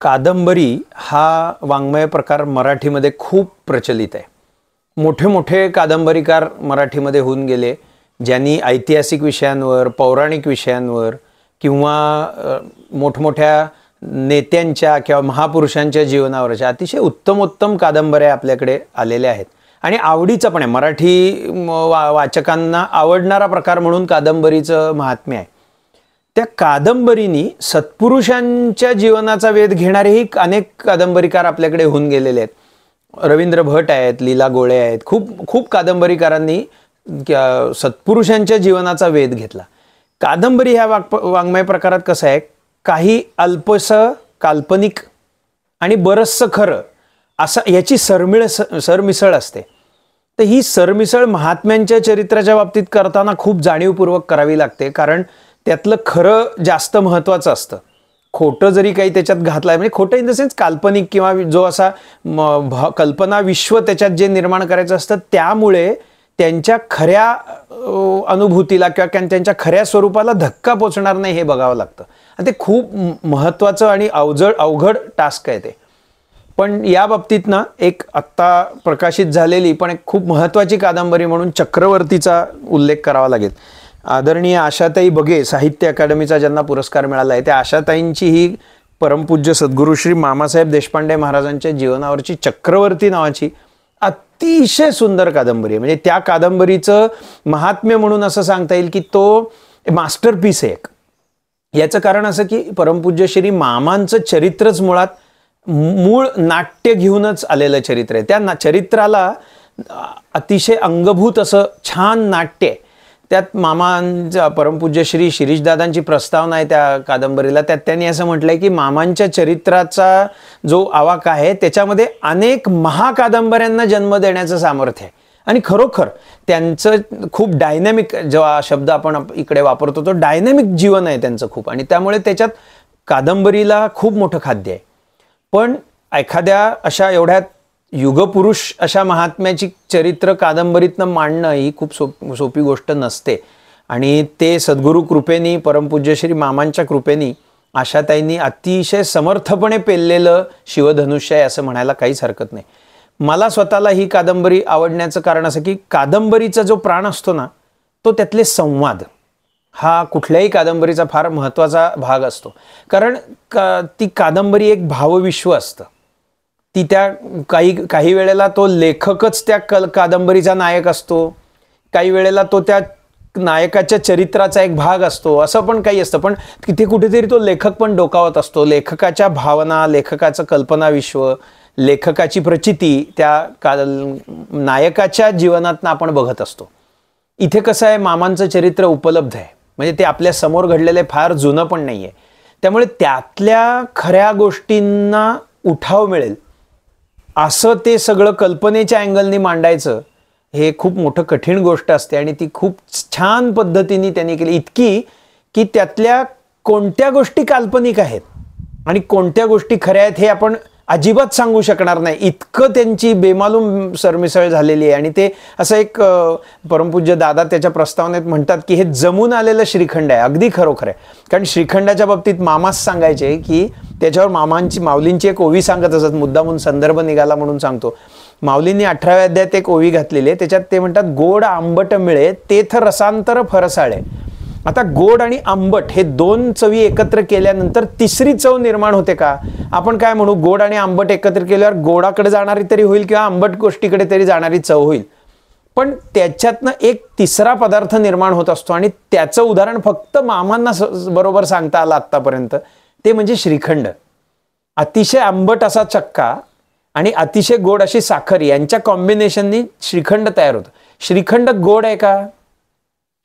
कादंबरी हा वाङ्मय प्रकार मराठीमध्ये खूप प्रचलित आहे. मोठे मोठे कादंबरीकार मराठीमध्ये होऊन गेले, ज्यांनी ऐतिहासिक विषयांवर, पौराणिक विषयांवर किंवा मोठमोठ्या नेत्यांच्या किंवा महापुरुषांच्या जीवनावरच्या अतिशय उत्तमोत्तम कादंबऱ्या आपल्याकडे आलेल्या आहेत. आणि आवडीचं पण आहे, मराठी वाचकांना आवडणारा प्रकार म्हणून कादंबरीचं महात्म्य आहे. त्या कादंबरीनी सत्पुरुषांच्या जीवनाचा वेध घेणारेही अनेक कादंबरीकार आपल्याकडे होऊन गेलेले आहेत. रवींद्र भट आहेत, लीला गोळे आहेत, खूप कादंबरीकारांनी सत्पुरुषांच्या जीवनाचा वेध घेतला. कादंबरी ह्या वाङ्मय प्रकारात कसं आहे, काही अल्पसं काल्पनिक आणि बरंचसं खरं असं याची सरमिसळ असते. तर ही सरमिसळ महात्म्यांच्या चरित्राच्या बाबतीत करताना खूप जाणीवपूर्वक करावी लागते, कारण त्यातलं खरं जास्त महत्त्वाचं असतं. खोटं जरी काही त्याच्यात घातलं आहे, म्हणजे खोटं इन द सेन्स काल्पनिक किंवा जो असा कल्पना विश्व त्याच्यात जे निर्माण करायचं असतं, त्यामुळे त्यांच्या खऱ्या अनुभूतीला किंवा त्यांच्या खऱ्या स्वरूपाला धक्का पोचणार नाही हे बघावं लागतं. आणि ते खूप महत्त्वाचं आणि अवघड टास्क आहे ते. पण या बाबतीत ना एक आत्ता प्रकाशित झालेली पण एक खूप महत्त्वाची कादंबरी म्हणून चक्रवर्तीचा उल्लेख करावा लागेल. आदरणीय आशाताई बगे साहित्य अकादमीचा ज्यांना पुरस्कार मिळाला आहे, त्या आशाताईंची ही परमपूज्य सद्गुरू श्री मामासाहेब देशपांडे महाराजांच्या जीवनावरची चक्रवर्ती नावाची अतिशय सुंदर कादंबरी आहे. म्हणजे त्या कादंबरीचं महात्म्य म्हणून असं सांगता येईल की तो मास्टरपीस आहे एक. याचं कारण असं की परमपूज्य श्री मामांचं चरित्रच मुळात मूळ नाट्य घेऊनच आलेलं चरित्र आहे. त्या चरित्राला अतिशय अंगभूत असं छान नाट्य आहे. त्यात मामांचा परमपूज्य श्री शिरीषदादांची प्रस्तावना आहे त्या कादंबरीला. त्यात त्यांनी असं म्हटलंय की मामांच्या चरित्राचा जो आवाका आहे त्याच्यामध्ये अनेक महाकादंबऱ्यांना जन्म देण्याचं सामर्थ्य आहे. आणि खरोखर त्यांचं खूप डायनॅमिक, जो शब्द आपण इकडे वापरतो तो डायनॅमिक जीवन आहे त्यांचं खूप, आणि त्यामुळे त्याच्यात कादंबरीला खूप मोठं खाद्य आहे. पण एखाद्या अशा एवढ्या युगपुरुष अशा महात्म्याची चरित्र कादंबरीतनं मांडणं ही खूप सोपी गोष्ट नसते. आणि ते सद्गुरू कृपेनी, परमपूज्य श्री मामांच्या कृपेनी आशाताईंनी अतिशय समर्थपणे पेललेलं शिवधनुष्य आहे असं म्हणायला काहीच हरकत नाही. मला स्वतःला ही कादंबरी आवडण्याचं कारण असं की कादंबरीचा जो प्राण असतो ना, तो त्यातले संवाद हा कुठल्याही कादंबरीचा फार महत्त्वाचा भाग असतो. कारण ती कादंबरी एक भावविश्व असतं. ती त्या काही वेळेला तो लेखकच त्या कादंबरीचा नायक असतो, काही वेळेला तो त्या नायकाच्या चरित्राचा एक भाग असतो, असं पण काही असतं. पण तिथे कुठेतरी तो लेखक पण डोकावत असतो. लेखकाच्या भावना, लेखकाचं कल्पनाविश्व, लेखकाची प्रचिती त्या नायकाच्या जीवनातनं आपण बघत असतो. इथे कसं आहे, मामांचं चरित्र उपलब्ध आहे, म्हणजे ते आपल्या समोर घडलेलं फार जुनं पण नाही आहे. त्यामुळे त्यातल्या खऱ्या गोष्टींना उठाव मिळेल असं ते सगळं कल्पनेच्या अँगलनी मांडायचं हे खूप मोठं कठीण गोष्ट असते. आणि ती खूप छान पद्धतीने त्यांनी केली, इतकी की त्यातल्या कोणत्या गोष्टी काल्पनिक आहेत आणि कोणत्या गोष्टी खऱ्या आहेत हे आपण अजिबात सांगू शकणार नाही, इतकं त्यांची बेमालूम सरमिसळ झालेली आहे. आणि ते असं एक परमपूज्य दादा त्याच्या प्रस्तावनेत म्हणतात की हे जमून आलेलं श्रीखंड आहे. अगदी खरोखर आहे, कारण श्रीखंडाच्या बाबतीत मामाच सांगायचे की त्याच्यावर माऊलींची एक ओवी सांगत असत, मुद्दामून संदर्भ निघाला म्हणून सांगतो. माऊलींनी 18व्या अध्यायात एक ओवी घातलेली आहे, त्याच्यात ते म्हणतात, गोड आंबट मिळे तेथ रसांतर फरसाळे. आता गोड आणि आंबट हे दोन चवी एकत्र केल्यानंतर तिसरी चव निर्माण होते का? आपण काय म्हणू, गोड आणि आंबट एकत्र केल्यावर गोडाकडे जाणारी तरी होईल किंवा आंबट गोष्टीकडे तरी जाणारी चव होईल. पण त्याच्यातनं एक तिसरा पदार्थ निर्माण होत असतो, आणि त्याचं उदाहरण फक्त मामांना बरोबर सांगता आलं आत्तापर्यंत, ते म्हणजे श्रीखंड. अतिशय आंबट असा चक्का आणि अतिशय गोड अशी साखर यांच्या कॉम्बिनेशननी श्रीखंड तयार होतं. श्रीखंड गोड आहे का?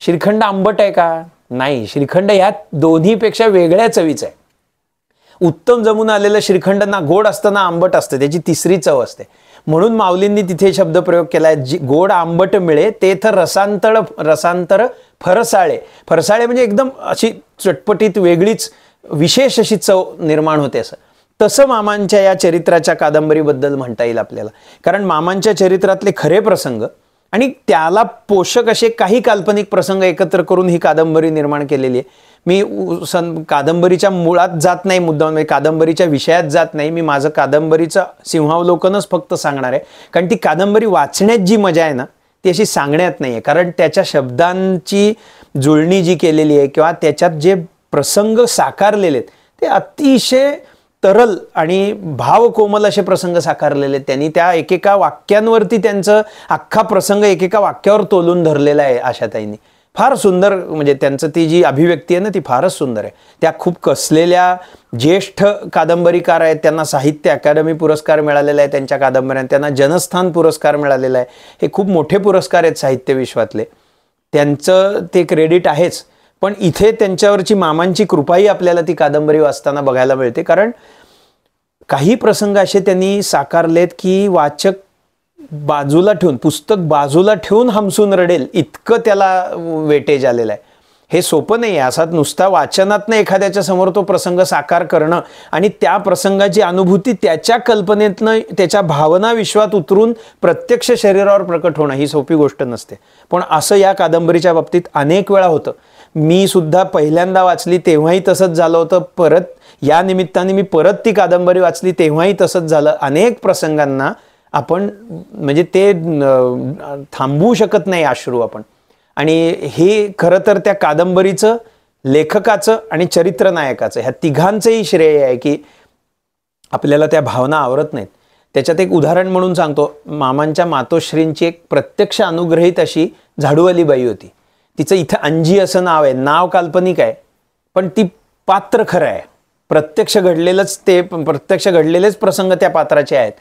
श्रीखंड आंबट आहे का? नाही. श्रीखंड ह्या दोन्हीपेक्षा वेगळ्या चवीचं आहे. उत्तम जमून आलेलं श्रीखंड ना गोड असतं ना आंबट असतं, त्याची तिसरी चव असते. म्हणून माऊलींनी तिथे शब्दप्रयोग केलाय, गोड आंबट मिळे तेथ रसांतर फरसाळे. फरसाळे म्हणजे एकदम अशी चटपटीत वेगळीच विशेष अशी चव निर्माण होते. असं तसं मामांच्या या चरित्राच्या कादंबरीबद्दल म्हणता येईल आपल्याला. कारण मामांच्या चरित्रातले खरे प्रसंग आणि त्याला पोषक असे काही काल्पनिक प्रसंग एकत्र करून ही कादंबरी निर्माण केलेली आहे. मी कादंबरीच्या मुळात जात नाही, मुद्दाम कादंबरीच्या विषयात जात नाही. मी माझं कादंबरीचं सिंहावलोकनच फक्त सांगणार आहे, कारण ती कादंबरी वाचण्यात जी मजा आहे ना ती अशी सांगण्यात नाही आहे. कारण त्याच्या शब्दांची जुळणी जी केलेली आहे किंवा त्याच्यात जे प्रसंग साकारलेले आहेत ते अतिशय तरल आणि भावकोमल असे प्रसंग साकारलेले आहेत. त्यांनी त्या एकेका वाक्यांवरती त्यांचं अख्खा प्रसंग एकेका वाक्यावर तोलून धरलेला आहे आशाताईंनी. फार सुंदर, म्हणजे त्यांचं ती जी अभिव्यक्ती आहे ना ती फारच सुंदर आहे. त्या खूप कसलेल्या ज्येष्ठ कादंबरीकार आहेत, त्यांना साहित्य अकादमी पुरस्कार मिळालेला आहे त्यांच्या कादंबऱ्यांना, त्यांना जनस्थान पुरस्कार मिळालेला आहे. हे खूप मोठे पुरस्कार आहेत साहित्य विश्वातले, त्यांचं ते क्रेडिट आहेच. पण इथे त्यांच्यावरची मामांची कृपाही आपल्याला ती कादंबरी वाचताना बघायला मिळते. कारण काही प्रसंग असे त्यांनी साकारलेत की वाचक बाजूला ठेवून, पुस्तक बाजूला ठेवून हमसून रडेल इतकं त्याला वेटेज आलेलं आहे. हे सोपं नाही आहे. असा नुसता वाचनातनं एखाद्याच्या समोर तो प्रसंग साकार करणं आणि त्या प्रसंगाची अनुभूती त्याच्या कल्पनेतनं, त्याच्या भावना विश्वात उतरून प्रत्यक्ष शरीरावर प्रकट होणं ही सोपी गोष्ट नसते. पण असं या कादंबरीच्या बाबतीत अनेक वेळा होतं. मी सुद्धा पहिल्यांदा वाचली तेव्हाही तसंच झालं होतं. परत या निमित्ताने मी परत ती कादंबरी वाचली तेव्हाही तसंच झालं. अनेक प्रसंगांना आपण म्हणजे ते थांबवू शकत नाही अश्रू आपण. आणि हे खरं तर त्या कादंबरीचं, लेखकाचं आणि चरित्रनायकाचं ह्या तिघांचंही श्रेय आहे की आपल्याला त्या भावना आवरत नाहीत. त्याच्यात एक उदाहरण म्हणून सांगतो. मामांच्या मातोश्रींची एक प्रत्यक्ष अनुग्रहित अशी झाडूवाली बाई होती. तिचं इथं अंजी असं नाव आहे. नाव काल्पनिक आहे पण ती पात्र खरं आहे. प्रत्यक्ष घडलेलेच प्रसंग त्या पात्राचे आहेत.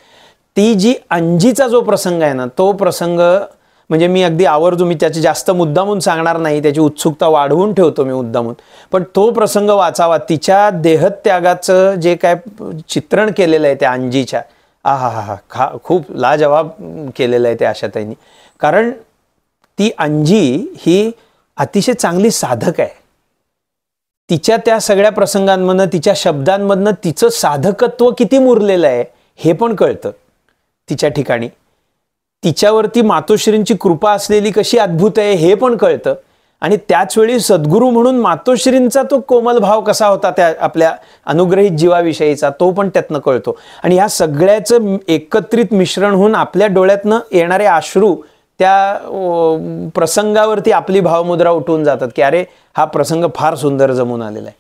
ती जी अंजीचा जो प्रसंग आहे ना तो प्रसंग म्हणजे मी अगदी आवर्जून, मी त्याची जास्त मुद्दामून सांगणार नाही, त्याची उत्सुकता वाढवून ठेवतो मी मुद्दामून. पण तो प्रसंग वाचावा. तिच्या देहत्यागाचं जे काय चित्रण केलेलं आहे त्या अंजीच्या, खूप लाजवाब केलेलं आहे त्या आशाताईंनी. कारण ती अंजी ही अतिशय चांगली साधक आहे. तिच्या त्या सगळ्या प्रसंगांमधनं, तिच्या शब्दांमधनं तिचं साधकत्व किती मुरलेलं आहे हे पण कळतं तिच्या ठिकाणी. तिच्यावरती मातोश्रींची कृपा असलेली कशी अद्भुत आहे हे पण कळतं. आणि त्याचवेळी सद्गुरू म्हणून मातोश्रींचा तो कोमल भाव कसा होता त्या आपल्या अनुग्रहित जीवाविषयीचा तो पण त्यातनं कळतो. आणि ह्या सगळ्याचं एकत्रित मिश्रण होऊन आपल्या डोळ्यातनं येणारे अश्रू त्या प्रसंगावरती आपली भावमुद्रा उठवून जातात की अरे हा प्रसंग फार सुंदर जमून आलेला आहे.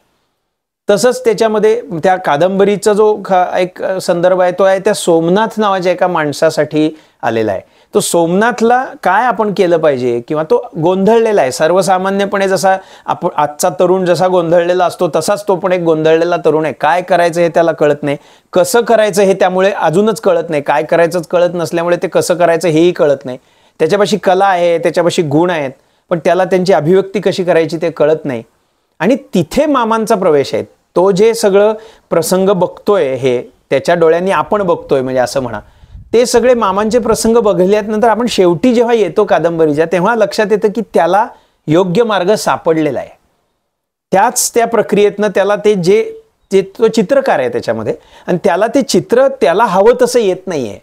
तसंच त्याच्यामध्ये त्या कादंबरीचा जो एक संदर्भ आहे तो आहे त्या सोमनाथ नावाच्या एका माणसासाठी आलेला आहे. तो सोमनाथला काय आपण केलं पाहिजे किंवा तो गोंधळलेला आहे. सर्वसामान्यपणे जसा आपण आजचा तरुण जसा गोंधळलेला असतो तसाच तो पण एक गोंधळलेला तरुण आहे. काय करायचं हे त्याला कळत नाही, कसं करायचं हे त्यामुळे अजूनच कळत नाही. काय करायचंच कळत नसल्यामुळे ते कसं करायचं हेही कळत नाही. त्याच्यापाशी कला आहे, त्याच्यापाशी गुण आहेत, पण त्याला त्यांची अभिव्यक्ती कशी करायची ते कळत नाही. आणि तिथे मामांचा प्रवेश आहे. तो जे सगळं प्रसंग बघतोय हे त्याच्या डोळ्यांनी आपण बघतोय म्हणजे असं म्हणा. ते सगळे मामांचे प्रसंग बघितल्यानंतर आपण शेवटी जेव्हा येतो कादंबरीच्या तेव्हा लक्षात येतं की त्याला योग्य मार्ग सापडलेला आहे. त्याच त्या प्रक्रियेतनं त्याला ते तो चित्रकार आहे त्याच्यामध्ये आणि त्याला ते चित्र त्याला हवं तसं येत नाहीये.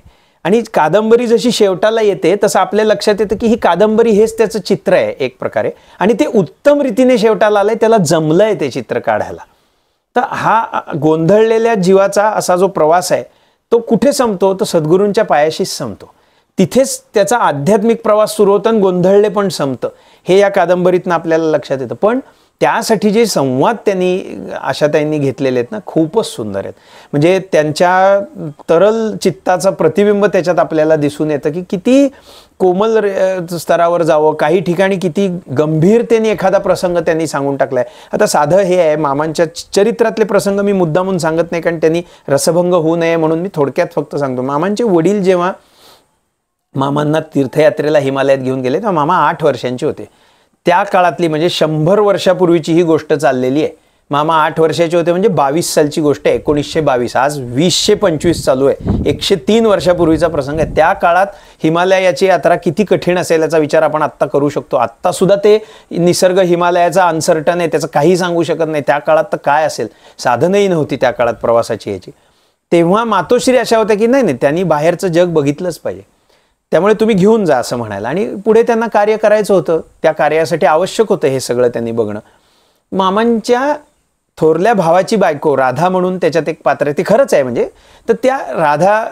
आणि कादंबरी जशी शेवटाला येते तसं आपल्या लक्षात येतं की ही कादंबरी हेच त्याचं चित्र आहे एक प्रकारे. आणि ते उत्तम रीतीने शेवटाला आलंय, त्याला जमलंय ते चित्र काढायला. तर हा गोंधळलेल्या जीवाचा असा जो प्रवास आहे तो कुठे संपतो तर सद्गुरूंच्या पायाशीच संपतो. तिथेच त्याचा आध्यात्मिक प्रवास सुरू होतो आणि गोंधळले पण संपतं हे या कादंबरीतनं आपल्याला लक्षात येतं. पण त्यासाठी जे संवाद त्यांनी आशाताईंनी घेतलेले आहेत ना खूपच सुंदर आहेत. म्हणजे त्यांच्या तरल चित्ताचं प्रतिबिंब त्याच्यात आपल्याला दिसून येतं की किती कोमल स्तरावर जावं, काही ठिकाणी किती गंभीरतेने एखादा प्रसंग त्यांनी सांगून टाकलाय. आता साधं हे आहे, मामांच्या चरित्रातले प्रसंग मी मुद्दामून सांगत नाही कारण त्यांनी रसभंग होऊ नये म्हणून मी थोडक्यात फक्त सांगतो. मामांचे वडील जेव्हा मामांना तीर्थयात्रेला हिमालयात घेऊन गेले तेव्हा मामा 8 वर्षांचे होते. त्या काळातली म्हणजे 100 वर्षापूर्वीची ही गोष्ट चाललेली आहे. मामा 8 वर्षाचे होते म्हणजे 22 सालची गोष्ट आहे, 1922. आज 2025 चालू आहे. 103 वर्षापूर्वीचा प्रसंग आहे. त्या काळात हिमालयाची यात्रा किती कठीण असेल याचा विचार आपण आत्ता करू शकतो. आत्ता सुद्धा ते निसर्ग हिमालयाचा अनसर्टन आहे, त्याचं काही सांगू शकत नाही. त्या काळात तर काय असेल, साधनही नव्हती त्या काळात प्रवासाची याची. तेव्हा मातोश्री अशा होत्या की नाही त्यांनी बाहेरचं जग बघितलंच पाहिजे. त्यामुळे तुम्ही घेऊन जा असं म्हणायला. आणि पुढे त्यांना कार्य करायचं होतं, त्या कार्यासाठी आवश्यक होतं हे सगळं त्यांनी बघणं. मामांच्या थोरल्या भावाची बायको राधा म्हणून त्याच्यात एक पात्र आहे, ती खरंच आहे म्हणजे. तर त्या राधा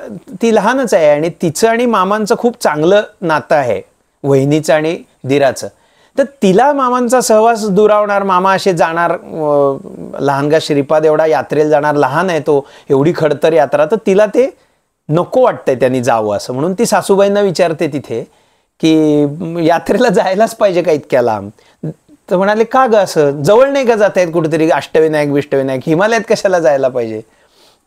ती लहानच आहे आणि तिचं आणि मामांचं खूप चांगलं नातं आहे, वहिनीचं आणि दिराचं. तर तिला मामांचा सहवास दुरावणार, मामा असे जाणार, लहानगा श्रीपाद एवढा यात्रेला जाणार, लहान आहे तो, एवढी खडतर यात्रा, तर तिला ते नको वाटतंय त्यांनी जावं असं. म्हणून ती सासूबाईंना विचारते तिथे की यात्रेला जायलाच पाहिजे का इतक्या लांब. तर म्हणाले का ग, असं जवळ नाही का जात आहेत कुठेतरी, अष्टविनायक बिष्टविनायक, हिमालयात कशाला जायला पाहिजे.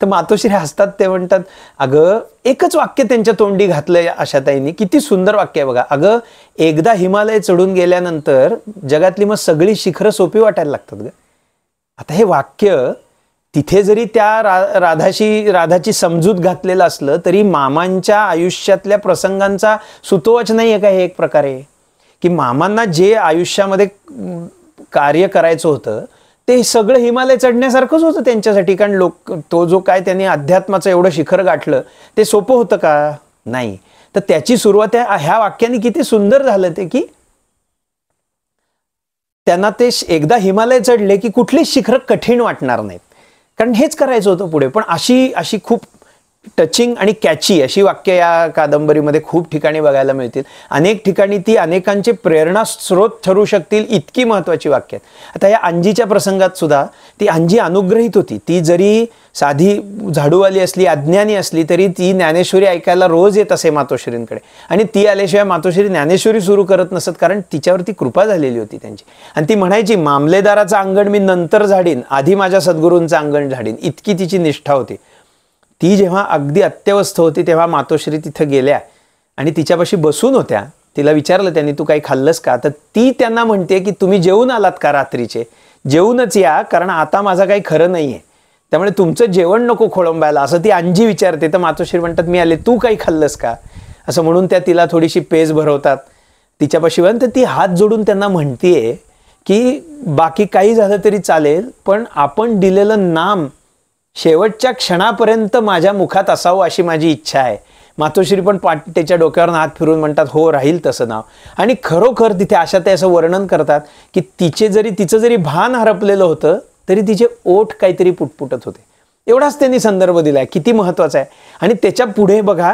तर मातोश्री हसतात, ते म्हणतात अगं एकच वाक्य त्यांच्या तोंडी घातलंय आशाताईंनी, किती सुंदर वाक्य आहे बघा. अगं एकदा हिमालय चढून गेल्यानंतर जगातली मग सगळी शिखरं सोपी वाटायला लागतात ग. आता हे वाक्य तिथे जरी त्या राधाची समजूत घातलेलं असलं तरी मामांच्या आयुष्यातल्या प्रसंगांचा सुतोवाच नाही आहे का हे एक प्रकारे. की मामांना जे आयुष्यामध्ये कार्य करायचं होतं ते सगळं हिमालय चढण्यासारखंच होतं त्यांच्यासाठी. कारण तो जो काय त्यांनी अध्यात्माचं एवढं शिखर गाठलं ते सोपं होतं का, नाही. तर त्याची सुरुवात ह्या वाक्याने किती सुंदर झालं ते, की त्यांना ते एकदा हिमालय चढले की कुठलीच शिखर कठीण वाटणार नाहीत, कारण हेच करायचं होतं पुढे. पण अशी खूप टचिंग आणि कॅची अशी वाक्य या कादंबरीमध्ये खूप ठिकाणी बघायला मिळतील. अनेक ठिकाणी ती अनेकांचे प्रेरणा स्रोत ठरू शकतील इतकी महत्त्वाची वाक्य आहेत. आता या अंजीच्या प्रसंगात सुद्धा ती अंजी अनुग्रहित होती. ती जरी साधी झाडूवाली असली, अज्ञानी असली, तरी ती ज्ञानेश्वरी ऐकायला रोज येत असे मातोश्रींकडे. आणि ती आल्याशिवाय मातोश्री ज्ञानेश्वरी सुरू करत नसत, कारण तिच्यावरती कृपा झालेली होती त्यांची. आणि ती म्हणायची मामलेदाराचं अंगण मी नंतर झाडीन, आधी माझ्या सद्गुरूंचं अंगण झाडीन, इतकी तिची निष्ठा होती. ती जेव्हा अगदी अत्यवस्थ होती तेव्हा मातोश्री तिथं गेल्या आणि तिच्यापाशी बसून होत्या. तिला विचारलं त्यांनी तू काही खाल्लंस का. तर ती त्यांना म्हणते की तुम्ही जेवून आलात का रात्रीचे, जेवूनच या, कारण आता माझं काही खरं नाही आहे, त्यामुळे तुमचं जेवण नको खोळंबायला, असं ती अंजी विचारते. तर मातोश्री म्हणतात मी आले, तू काही खाल्लंस का, असं म्हणून त्या तिला थोडीशी पेज भरवतात तिच्यापाशी. तर ती हात जोडून त्यांना म्हणतेय की बाकी काही झालं तरी चालेल, पण आपण दिलेलं नाम शेवटच्या क्षणापर्यंत माझ्या मुखात असावं अशी माझी इच्छा आहे. मातोश्री पण त्याच्या डोक्यावर हात फिरून म्हणतात हो राहील तसं नाव. आणि खरोखर तिथे आशाताई असं वर्णन करतात की तिचं जरी भान हरपलेलं होतं तरी तिचे ओठ काहीतरी पुटपुटत होते. एवढाच त्यांनी संदर्भ दिलाय, किती महत्वाचा आहे. आणि त्याच्या पुढे बघा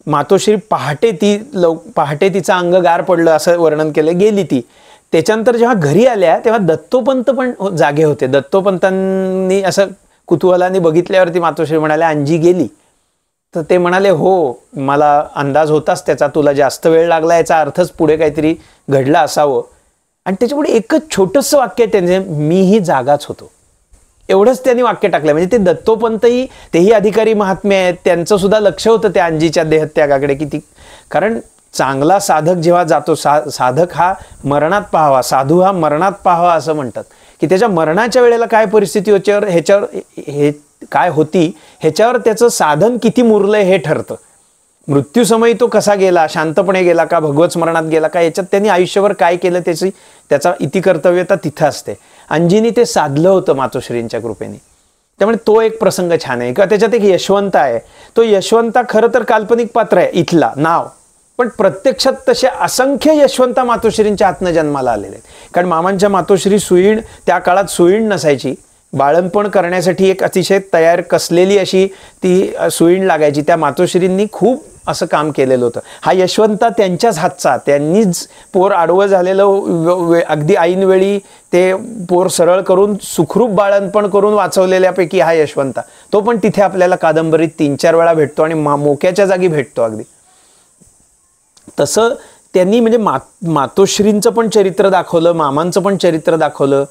मातोश्री पहाटे तिचं अंग गार पडलं असं वर्णन केलं, गेली ती. त्याच्यानंतर जेव्हा घरी आल्या तेव्हा दत्तोपंत पण जागे होते. दत्तोपंतांनी असं कुतूहलाने बघितल्यावरती मातोश्री म्हणाल्या अंजी गेली. तर ते म्हणाले हो मला अंदाज होताच त्याचा, तुला जास्त वेळ लागला याचा अर्थच पुढे काहीतरी घडलं असावं. आणि त्याच्यापुढे एकच छोटंसं वाक्य त्यांचे, मीही जागाच होतो, एवढंच त्यांनी वाक्य टाकलं. म्हणजे ते दत्तोपंतही तेही अधिकारी महात्मे आहेत, त्यांचं सुद्धा लक्ष होतं त्या अंजीच्या देहत्यागाकडे किती. कारण चांगला साधक जेव्हा जातो, साधक हा मरणात पाहावा, साधू हा मरणात पाहावा असं म्हणतात, की त्याच्या मरणाच्या वेळेला काय परिस्थिती ह्याच्यावर हे काय होती ह्याच्यावर त्याचं साधन किती मुरलंय हे ठरतं. मृत्यूसमयी तो कसा गेला, शांतपणे गेला का, भगवत स्मरणात गेला का, याच्यात त्यांनी आयुष्यभर काय केलं त्याचा इतिकर्तव्यता तिथं असते. अंजीनी ते साधलं होतं मातोश्रींच्या कृपेने. त्यामुळे तो एक प्रसंग छान आहे. किंवा त्याच्यात एक यशवंत आहे, तो यशवंता खरं तर काल्पनिक पात्र आहे इथला नाव, पण प्रत्यक्षात तसे असंख्य यशवंता मातोश्रींच्या हातनं जन्माला आलेले आहेत. कारण मामांच्या मातोश्री सुईण, त्या काळात सुईण नसायची, बाळणपण करण्यासाठी एक अतिशय तयार कसलेली अशी ती सुईण लागायची. त्या मातोश्रींनी खूप असं काम केलेलं होतं. हा यशवंता त्यांच्याच हातचा, त्यांनीच पोर आडवं झालेलं अगदी ऐनवेळी ते पोर सरळ करून सुखरूप बाळणपण करून वाचवलेल्यापैकी हा यशवंता. तो पण तिथे आपल्याला कादंबरीत 3-4 वेळा भेटतो आणि मोक्याच्या जागी भेटतो अगदी. तसं त्यांनी म्हणजे मातोश्रींचं पण चरित्र दाखवलं, मामांचं पण चरित्र दाखवलं,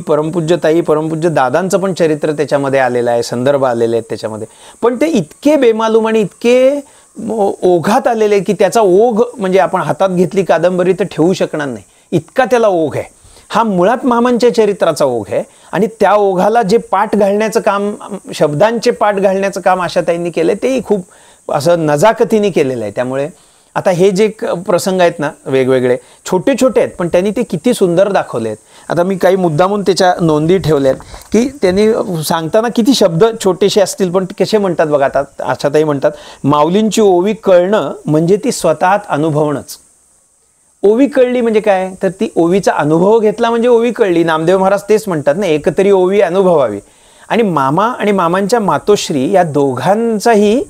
परमपूज्य दादांचं पण चरित्र त्याच्यामध्ये आलेलं आहे, संदर्भ आलेले आहेत त्याच्यामध्ये. पण ते इतके बेमालूम आणि इतके ओघात आलेले की त्याचा ओघ म्हणजे आपण हातात घेतली कादंबरी तर ठेवू शकणार नाही, इतका त्याला ओघ आहे. हा मुळात मामांच्या चरित्राचा ओघ आहे आणि त्या ओघाला जे पाठ घालण्याचं काम, शब्दांचे पाठ घालण्याचं काम आशाताईंनी केलं तेही खूप असं नजाकतीने केलेलं आहे. त्यामुळे आता हे जे प्रसंग आहेत ना वेगवेगळे छोटे छोटे आहेत, पण त्यांनी ते किती सुंदर दाखवले आहेत. आता मी काही मुद्दामून त्याच्या नोंदी ठेवल्यात की त्यांनी सांगताना किती शब्द छोटेसे असतील पण कसे म्हणतात बघा. आता आशाताई म्हणतात, माऊलींची ओवी कळणं म्हणजे ती स्वतःत अनुभवणंच. ओवी कळली म्हणजे काय, तर ती ओवीचा अनुभव घेतला म्हणजे ओवी कळली. नामदेव महाराज तेच म्हणतात ना, एकतरी ओवी अनुभवावी. आणि मामा आणि मामांच्या मातोश्री या दोघांचाही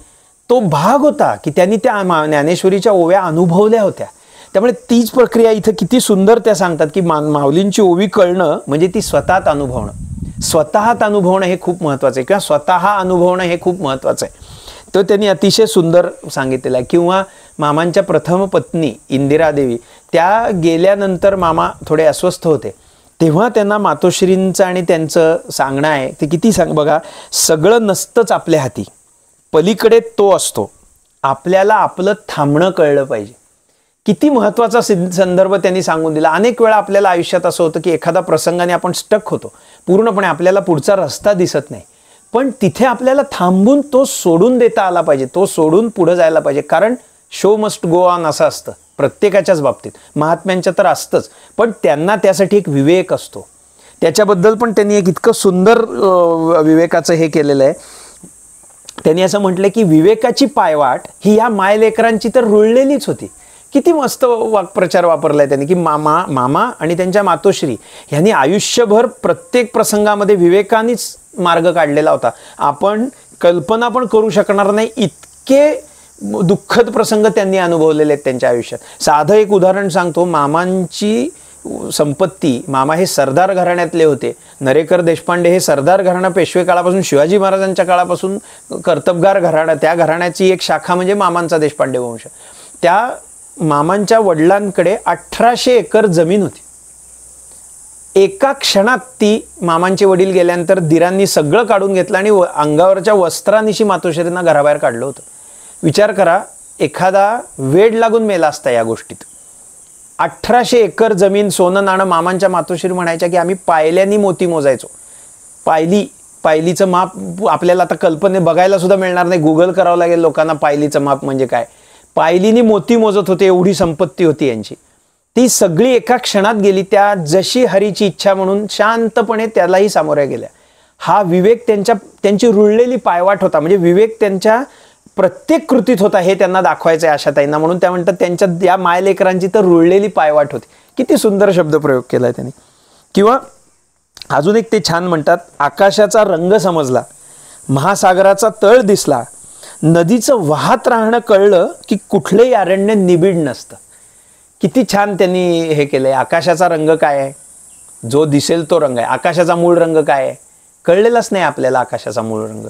तो भाग होता की त्यांनी त्या ज्ञानेश्वरीच्या ओव्या अनुभवल्या होत्या. त्यामुळे तीच प्रक्रिया इथं किती सुंदर त्या सांगतात की माऊलींची ओवी कळणं म्हणजे ती स्वतःत अनुभवणं. स्वतःत अनुभवणं हे खूप महत्त्वाचं आहे, किंवा स्वतः अनुभवणं हे खूप महत्त्वाचं आहे. तो त्यांनी अतिशय सुंदर सांगितलेलं आहे. किंवा मामांच्या प्रथम पत्नी इंदिरादेवी, त्या गेल्यानंतर मामा थोडे अस्वस्थ होते, तेव्हा त्यांना मातोश्रींचं आणि त्यांचं सांगणं आहे ते किती बघा, सगळं नसतंच आपल्या हाती, पलीकडे तो असतो, आपल्याला आपलं थांबणं कळलं पाहिजे. किती महत्त्वाचा संदर्भ त्यांनी सांगून दिला. अनेक वेळा आपल्याला आयुष्यात असं होतं की एखादा प्रसंगाने आपण स्टक होतो, पूर्णपणे आपल्याला पुढचा रस्ता दिसत नाही, पण तिथे आपल्याला थांबून तो सोडून देता आला पाहिजे, तो सोडून पुढे जायला पाहिजे. कारण शो मस्ट गो ऑन असं असतं प्रत्येकाच्याच बाबतीत, महात्म्यांच्या तर असतंच, पण त्यांना त्यासाठी एक विवेक असतो. त्याच्याबद्दल पण त्यांनी एक इतकं सुंदर विवेकाचं हे केलेलं आहे. त्यांनी असं म्हटलं की विवेकाची पायवाट ही या मायलेकरांची तर रुळलेलीच होती. किती मस्त वाक्प्रचार वापरलाय त्यांनी की मामा आणि त्यांच्या मातोश्री यांनी आयुष्यभर प्रत्येक प्रसंगामध्ये विवेकानेच मार्ग काढलेला होता. आपण कल्पना पण करू शकणार नाही इतके दुःखद प्रसंग त्यांनी अनुभवलेले आहेत त्यांच्या आयुष्यात. साधं एक उदाहरण सांगतो. मामांची संपत्ती, मामा हे सरदार घराण्यातले होते. नरेकर देशपांडे हे सरदार घराणा पेशवे काळापासून शिवाजी महाराजांच्या काळापासून कर्तबगार घराणा, त्या घराण्याची एक शाखा म्हणजे मामांचा देशपांडे वंश. त्या मामांच्या वडिलांकडे 1800 एकर जमीन होती. एका क्षणात ती मामांचे वडील गेल्यानंतर दिरांनी सगळं काढून घेतलं आणि अंगावरच्या वस्त्रानिशी मातोश्रींना घराबाहेर काढलं होतं. विचार करा, एखादा वेड लागून मेला असता या गोष्टीत. 1800 एकर जमीन, सोनं नाणं. मामांच्या मातोश्री म्हणायच्या की आम्ही पायल्यानी मोती मोजायचो. पायलीचं माप आपल्याला आता कल्पने बघायला सुद्धा मिळणार नाही, गुगल करावं लागेल लोकांना पायलीचं माप म्हणजे काय. पायलीनी मोती मोजत होते, एवढी संपत्ती होती यांची. ती सगळी एका क्षणात गेली. त्या जशी हरीची इच्छा म्हणून शांतपणे त्यालाही सामोऱ्या गेल्या. हा विवेक त्यांची रुळलेली पायवाट होता. म्हणजे विवेक त्यांच्या प्रत्येक कृतीत होता, हे त्यांना दाखवायचं आहे आशाताईंना. म्हणून त्या म्हणतात त्यांच्या या मायलेकरांची तर रुळलेली पायवाट होती. किती सुंदर शब्दप्रयोग केलाय त्यांनी. किंवा अजून एक ते छान म्हणतात, आकाशाचा रंग समजला, महासागराचा तळ दिसला, नदीचं वाहत राहणं कळलं की कुठलंही अरण्य निबिड नसतं. किती छान त्यांनी हे केलंय. आकाशाचा रंग काय आहे, जो दिसेल तो रंग आहे. आकाशाचा मूळ रंग काय आहे, कळलेलाच नाही आपल्याला आकाशाचा मूळ रंग.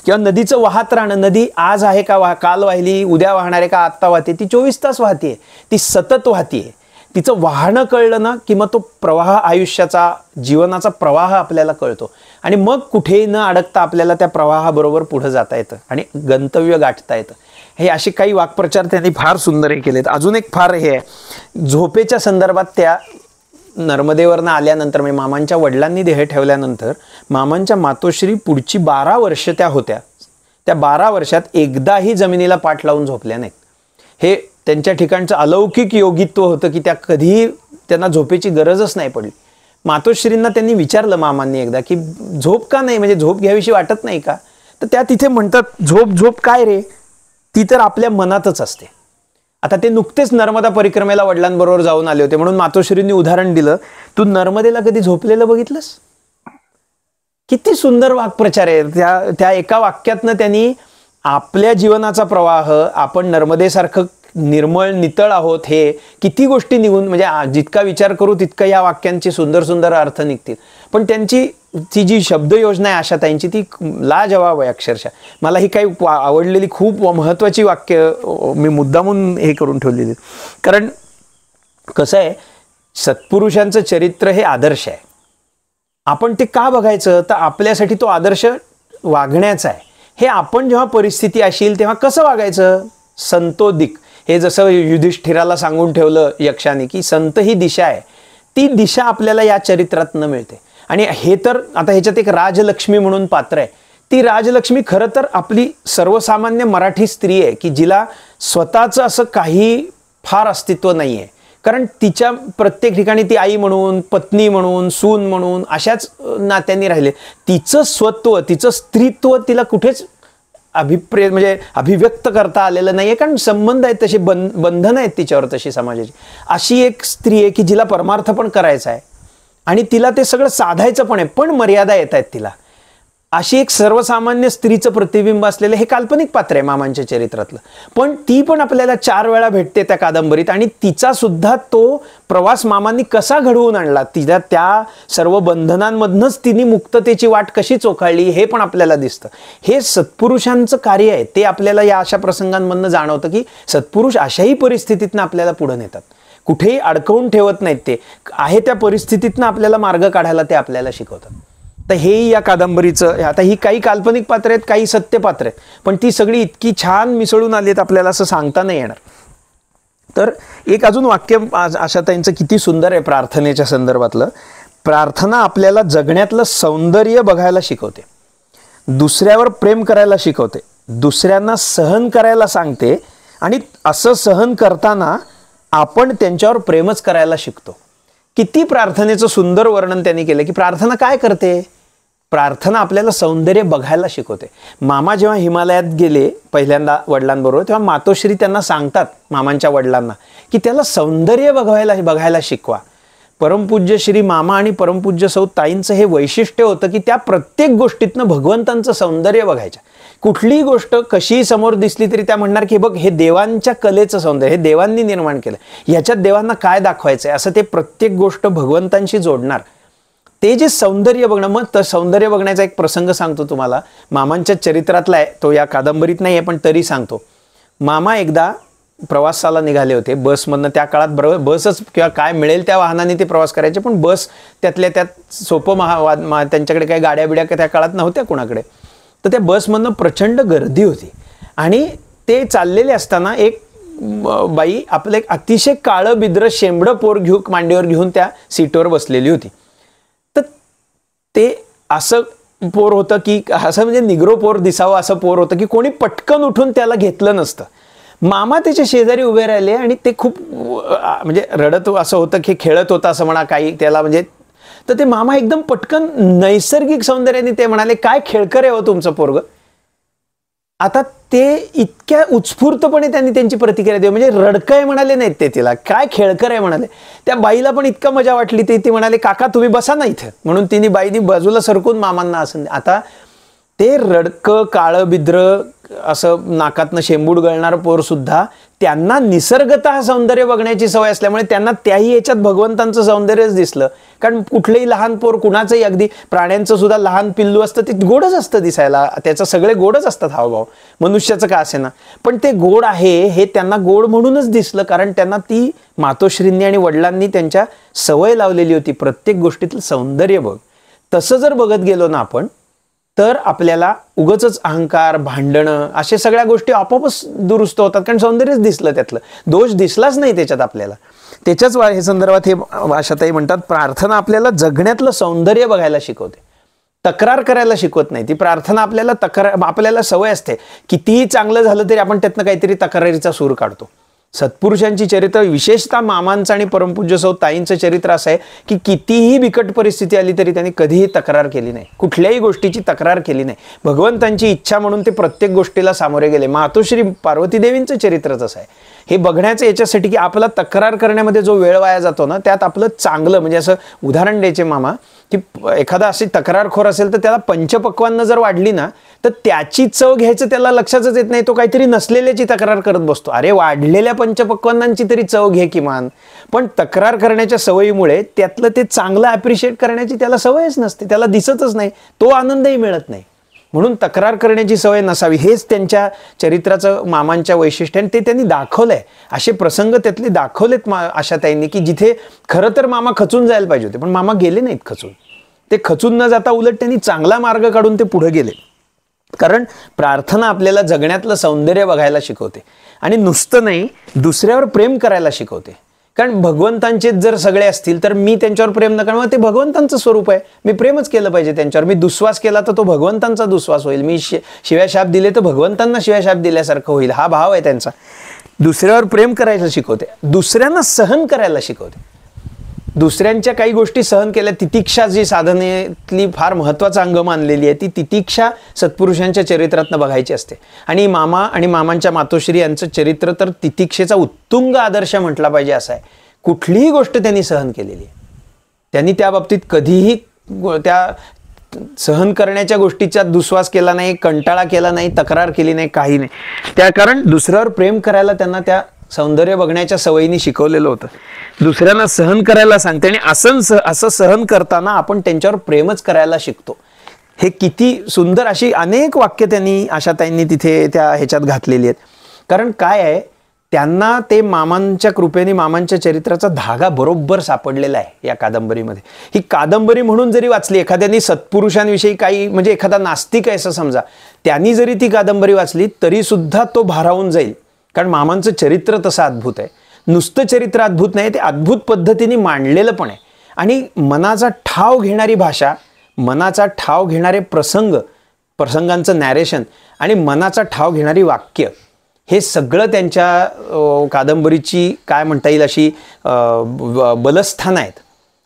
किंवा नदीचं वाहत राहणं, नदी आज आहे का, काल वाहिली, उद्या वाहणार आहे का, आत्ता वाहते, ती 24 तास वाहतीये, ती सतत वाहतीये. तिचं वाहणं कळलं ना की मग तो प्रवाह, आयुष्याचा जीवनाचा प्रवाह आपल्याला कळतो आणि मग कुठेही न अडकता आपल्याला त्या प्रवाहाबरोबर पुढे जाता येतं आणि गंतव्य गाठता येतं. हे असे काही वाक्प्रचार त्यांनी फार सुंदर हे केलेत. अजून एक फार हे आहे, झोपेच्या संदर्भात. त्या नर्मदेवरनं आल्यानंतर, म्हणजे मामांच्या वडिलांनी देह ठेवल्यानंतर मामांच्या मातोश्री पुढची 12 वर्ष त्या होत्या. त्या 12 वर्षात एकदाही जमिनीला पाठ लावून झोपल्या नाहीत. हे त्यांच्या ठिकाणचं अलौकिक योगित्व होतं की त्या कधीही त्यांना झोपेची गरजच नाही पडली. मातोश्रींना त्यांनी विचारलं मामांनी एकदा की झोप का नाही, म्हणजे झोप घ्यावीशी वाटत नाही का. तर त्या तिथे म्हणतात, झोप काय रे, ती तर आपल्या मनातच असते. आता ते नुकतेच नर्मदा परिक्रमेला वडिलांबरोबर जाऊन आले होते, म्हणून मातोश्रींनी उदाहरण दिलं, तू नर्मदेला कधी झोपलेलं बघितलंस. किती सुंदर वाक्प्रचार आहे. त्या एका वाक्यातनं त्यांनी आपल्या जीवनाचा प्रवाह, आपण नर्मदेसारखं निर्मळ नितळ आहोत, हे किती गोष्टी निघून, म्हणजे जितका विचार करू तितका या वाक्यांचे सुंदर सुंदर अर्थ निघतील. पण त्यांची ती जी शब्दयोजना आहे आशाताईंची, ती लाजवाब आहे अक्षरशः. मला ही काही आवडलेली खूप महत्त्वाची वाक्य मी मुद्दामून हे करून ठेवलेली. कारण कसं आहे, सत्पुरुषांचं चरित्र हे आदर्श आहे. आपण ते का बघायचं, तर आपल्यासाठी तो आदर्श वागण्याचा आहे. हे आपण जेव्हा परिस्थिती असेल तेव्हा कसं वागायचं, संतोदिक. हे जसं युधिष्ठिराला सांगून ठेवलं यक्षाने की संत ही दिशा आहे, ती दिशा आपल्याला या चरित्रातनं मिळते. आणि हे तर आता ह्याच्यात एक राजलक्ष्मी म्हणून पात्र आहे. ती राजलक्ष्मी खरं तर आपली सर्वसामान्य मराठी स्त्री आहे की जिला स्वतःचं असं काही फार अस्तित्व नाही आहे. कारण तिच्या प्रत्येक ठिकाणी ती आई म्हणून, पत्नी म्हणून, सून म्हणून अशाच नात्यांनी राहिले. तिचं स्वत्व, तिचं स्त्रीत्व तिला कुठेच म्हणजे अभिव्यक्त करता आलेलं नाहीये, कारण संबंध आहेत तसे, बंधनं आहेत तिच्यावर तशी समाजाची. अशी एक स्त्री आहे की जिला परमार्थ पण करायचा आहे आणि तिला ते सगळं साधायचं पण आहे, पण मर्यादा येत आहेत तिला. अशी एक सर्वसामान्य स्त्रीचं प्रतिबिंब असलेलं हे काल्पनिक पात्र आहे मामांच्या चरित्रातलं. पण ती पण आपल्याला 4 वेळा भेटते त्या कादंबरीत, आणि तिचा सुद्धा तो प्रवास मामांनी कसा घडवून आणला, तिला त्या सर्व बंधनांमधनंच तिने मुक्ततेची वाट कशी चोखाळली हे पण आपल्याला दिसतं. हे सत्पुरुषांचं कार्य आहे. ते आपल्याला या अशा प्रसंगांमधनं जाणवतं की सत्पुरुष अशाही परिस्थितीतनं आपल्याला पुढे नेतात, कुठेही अडकवून ठेवत नाहीत. ते आहे त्या परिस्थितीतनं आपल्याला मार्ग काढायला ते आपल्याला शिकवतात. तर हेही या कादंबरीचं, आता ही काही काल्पनिक पात्र आहेत, काही सत्य पात्र आहेत, पण ती सगळी इतकी छान मिसळून आली आहेत आपल्याला असं सांगता नाही येणार. तर एक अजून वाक्य आशाताईंचं किती सुंदर आहे प्रार्थनेच्या संदर्भातलं. प्रार्थना आपल्याला जगण्यातलं सौंदर्य बघायला शिकवते, दुसऱ्यावर प्रेम करायला शिकवते, दुसऱ्यांना सहन करायला सांगते, आणि असं सहन करताना आपण त्यांच्यावर प्रेमच करायला शिकतो. किती प्रार्थनेचं सुंदर वर्णन त्यांनी केलं की प्रार्थना काय करते. प्रार्थना आपल्याला सौंदर्य बघायला शिकवते. मामा जेव्हा हिमालयात गेले पहिल्यांदा वडिलांबरोबर, तेव्हा मातोश्री त्यांना सांगतात, मामांच्या वडिलांना, की त्याला सौंदर्य बघायला शिकवा. परमपूज्य श्री मामा आणि परमपूज्य सौ ताईंचं हे वैशिष्ट्य होतं की त्या प्रत्येक गोष्टीतनं भगवंतांचं सौंदर्य बघायच्या. कुठलीही गोष्ट कशीही समोर दिसली तरी त्या म्हणणार की बघ, हे देवांच्या कलेचं सौंदर्य, हे देवांनी निर्माण केलं, ह्याच्यात देवांना काय दाखवायचं आहे, असं ते प्रत्येक गोष्ट भगवंतांशी जोडणार. ते जे सौंदर्य बघणं, मग तर सौंदर्य बघण्याचा एक प्रसंग सांगतो तुम्हाला, मामांच्या चरित्रातला आहे, तो या कादंबरीत नाही आहे पण तरी सांगतो. मामा एकदा प्रवासाला निघाले होते बसमधनं. त्या काळात बरोबर बसच किंवा काय मिळेल त्या वाहनाने ते प्रवास करायचे, पण बस त्यातल्या त्यात सोपं त्यांच्याकडे काही गाड्या बिड्या त्या काळात नव्हत्या कुणाकडे. तर त्या बसमधनं प्रचंड गर्दी होती, आणि ते चाललेले असताना एक बाई आपलं एक अतिशय काळं बिद्र शेंबडं पोर मांडीवर घेऊन त्या सीटवर बसलेली होती. तर ते असं पोर होतं की असं म्हणजे निग्रो पोर दिसावं असं पोर होतं की कोणी पटकन उठून त्याला घेतलं नसतं. मामा त्याच्या शेजारी उभे राहिले आणि ते खूप म्हणजे रडत असं होतं की खेळत होता असं म्हणा काही त्याला, म्हणजे तर ते मामा एकदम पटकन नैसर्गिक सौंदर्याने ते म्हणाले, काय खेळकर आहे हो तुमचं पोरग. आता ते इतक्या उत्स्फूर्तपणे त्यांनी त्यांची प्रतिक्रिया दिली, म्हणजे रडकंय म्हणाले नाहीत ते तिला, काय खेळकर आहे म्हणाले. त्या बाईला पण इतका मजा वाटली, ती म्हणाले काका तुम्ही बसा ना इथं, म्हणून तिने बाईनी बाजूला सरकून मामांना असं. आता ते रडकं काळं बिद्र असं नाकातनं शेंबूड गळणारं पोर सुद्धा त्यांना निसर्गतः सौंदर्य बघण्याची सवय असल्यामुळे त्यांना त्याही याच्यात भगवंतांचं सौंदर्यच दिसलं. कारण कुठलंही लहान पोर, कुणाचंही अगदी प्राण्यांचं सुद्धा लहान पिल्लू असतं ते गोडच असतं दिसायला, त्याचं सगळे गोडच असतात हावभाव, मनुष्याचं का असे ना, पण ते गोड आहे हे त्यांना गोड म्हणूनच दिसलं, कारण त्यांना ती मातोश्रींनी आणि वडिलांनी त्यांच्या सवय लावलेली होती प्रत्येक गोष्टीतलं सौंदर्य बघ. तसं जर बघत गेलो ना आपण, तर आपल्याला उगाचच अहंकार, भांडणं अशा सगळ्या गोष्टी आपोआपच दुरुस्त होतात, कारण सौंदर्यच दिसलं, त्यातलं दोष दिसलाच नाही त्याच्यात आपल्याला. त्याच्याच हे संदर्भात हे आशाताई म्हणतात, प्रार्थना आपल्याला जगण्यातलं सौंदर्य बघायला शिकवते, तक्रार करायला शिकवत नाही. ती प्रार्थना आपल्याला सवय असते, कितीही चांगलं झालं तरी आपण त्यातनं काहीतरी तक्रारीचा सूर काढतो. सत्पुरुषांची चरित्र, विशेषतः मामांचं आणि परमपूज्य सौ ताईंचं चरित्र असं आहे की कितीही बिकट परिस्थिती आली तरी त्यांनी कधीही तक्रार केली नाही, कुठल्याही गोष्टीची तक्रार केली नाही. भगवंतांची इच्छा म्हणून ते प्रत्येक गोष्टीला सामोरे गेले. मातोश्री पार्वती देवींचं चरित्रच असं आहे. हे बघण्याचं याच्यासाठी की आपला तक्रार करण्यामध्ये जो वेळ वाया जातो ना, त्यात आपलं चांगलं, म्हणजे असं उदाहरण द्यायचे मामा की एखादा अशी तक्रारखोर असेल तर त्याला पंचपक्वान्न जर वाढली ना, तर त्याची चव घ्यायचं त्याला लक्षातच येत नाही, तो काहीतरी नसलेल्याची तक्रार करत बसतो. अरे वाढलेल्या पंचपक्वान्नांची तरी चव घे किमान. पण तक्रार करण्याच्या सवयीमुळे त्यातलं ते चांगलं ॲप्रिशिएट करण्याची त्याला सवयच नसते, त्याला दिसतच नाही, तो आनंदही मिळत नाही. म्हणून तक्रार करण्याची सवय नसावी, हेच त्यांच्या चरित्राचं मामांच्या वैशिष्ट्य, आणि ते त्यांनी दाखवलंय. असे प्रसंग त्यातले दाखवलेत आशाताईंनी की जिथे खरं तर मामा खचून जायला पाहिजे होते, पण मामा गेले नाहीत खचून. ते खचून न जाता उलट त्यांनी चांगला मार्ग काढून ते पुढे गेले. कारण प्रार्थना आपल्याला जगण्यातलं सौंदर्य बघायला शिकवते, आणि नुसतं नाही, दुसऱ्यावर प्रेम करायला शिकवते. कारण भगवंतांचेच जर सगळे असतील तर मी त्यांच्यावर प्रेम न करणं ते भगवंतांचं स्वरूप आहे. मी प्रेमच केलं पाहिजे त्यांच्यावर. मी दुस्वास केला तर तो भगवंतांचा दुस्वास होईल. मी शिव्या शाप दिले तर भगवंतांना शिव्या शाप दिल्यासारखं होईल. हा भाव आहे त्यांचा. दुसऱ्यावर प्रेम करायला शिकवते, दुसऱ्यांना सहन करायला शिकवते. दुसऱ्यांच्या काही गोष्टी सहन केल्या, तितिक्षा जी साधनेतली फार महत्त्वाचा अंग मानलेली आहे, ती तितिक्षा सत्पुरुषांच्या चरित्रातनं बघायची असते. आणि मामा आणि मामांच्या मातोश्री यांचं चरित्र तर तितिक्षेचा उत्तुंग आदर्श म्हटला पाहिजे असं आहे. कुठलीही गोष्ट त्यांनी सहन केलेली आहे. त्यांनी त्या बाबतीत कधीही त्या सहन करण्याच्या गोष्टीचा दुस्वास केला नाही, कंटाळा केला नाही, तक्रार केली नाही, काही नाही. त्या कारण दुसऱ्यावर प्रेम करायला त्यांना त्या सौंदर्य बघण्याच्या सवयीने शिकवलेलं होतं. दुसऱ्यांना सहन करायला सांगते आणि असं सहन करताना आपण त्यांच्यावर प्रेमच करायला शिकतो. हे किती सुंदर अशी अनेक वाक्य त्यांनी आशाताईंनी तिथे त्या ह्याच्यात घातलेली आहेत. कारण काय आहे, त्यांना ते मामांच्या कृपेने मामांच्या चरित्राचा धागा बरोबर सापडलेला आहे या कादंबरीमध्ये. ही कादंबरी म्हणून जरी वाचली, एखाद्याने सत्पुरुषांविषयी काही म्हणजे एखादा नास्तिक आहे असं समजा, त्यांनी जरी ती कादंबरी वाचली तरी सुद्धा तो भारावून जाईल. कारण मामांचं चरित्र तसं अद्भुत आहे. नुसतं चरित्र अद्भुत नाही, ते अद्भुत पद्धतीने मांडलेलं पण आहे. आणि मनाचा ठाव घेणारी भाषा, मनाचा ठाव घेणारे प्रसंगांचं नॅरेशन आणि मनाचा ठाव घेणारी वाक्य, हे सगळं त्यांच्या कादंबरीची काय म्हणता येईल अशी बलस्थानं आहेत.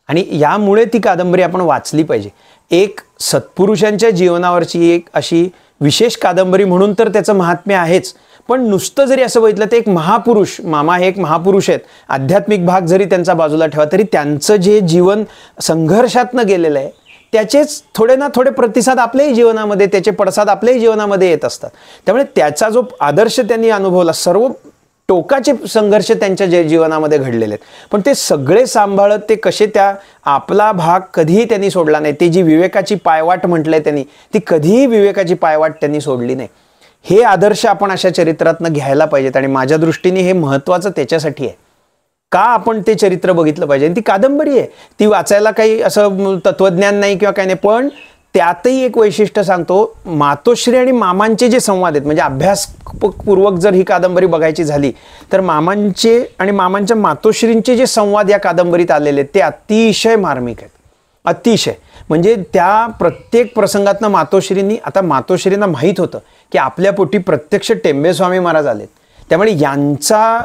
आणि यामुळे ती कादंबरी आपण वाचली पाहिजे. एक सत्पुरुषांच्या जीवनावरची एक अशी विशेष कादंबरी म्हणून तर त्याचं महात्म्य आहेच, पण नुसतं जरी असं बघितलं तर एक महापुरुष, मामा हे एक महापुरुष आहेत. आध्यात्मिक भाग जरी त्यांचा बाजूला ठेवा तरी त्यांचं जे जीवन संघर्षातनं गेलेलं आहे त्याचेच थोडे ना थोडे प्रतिसाद आपल्याही जीवनामध्ये, त्याचे पडसाद आपल्याही जीवनामध्ये येत असतात. त्यामुळे त्याचा जो आदर्श त्यांनी अनुभवला, सर्व टोकाचे संघर्ष त्यांच्या जीवनामध्ये घडलेले आहेत, पण ते सगळे सांभाळत ते कसे त्या आपला भाग कधीही त्यांनी सोडला नाही. ती जी विवेकाची पायवाट म्हटलंय त्यांनी, ती कधीही विवेकाची पायवाट त्यांनी सोडली नाही. हे आदर्श आपण अशा चरित्रातनं घ्यायला पाहिजेत. आणि माझ्या दृष्टीने हे महत्त्वाचं त्याच्यासाठी आहे का आपण ते चरित्र बघितलं पाहिजे. ती कादंबरी आहे, ती वाचायला काही असं तत्वज्ञान नाही किंवा काही नाही, पण त्यातही एक वैशिष्ट्य सांगतो. मातोश्री आणि मामांचे जे संवाद आहेत, म्हणजे अभ्यासपूर्वक जर ही कादंबरी बघायची झाली तर मामांचे आणि मामांच्या मातोश्रींचे जे संवाद या कादंबरीत आलेले आहेत ते अतिशय मार्मिक आहेत. अतिशय म्हणजे त्या प्रत्येक प्रसंगातनं मातोश्रींना माहीत होतं की आपल्या पोटी प्रत्यक्ष टेंबेस्वामी महाराज आलेत. त्यामुळे यांचा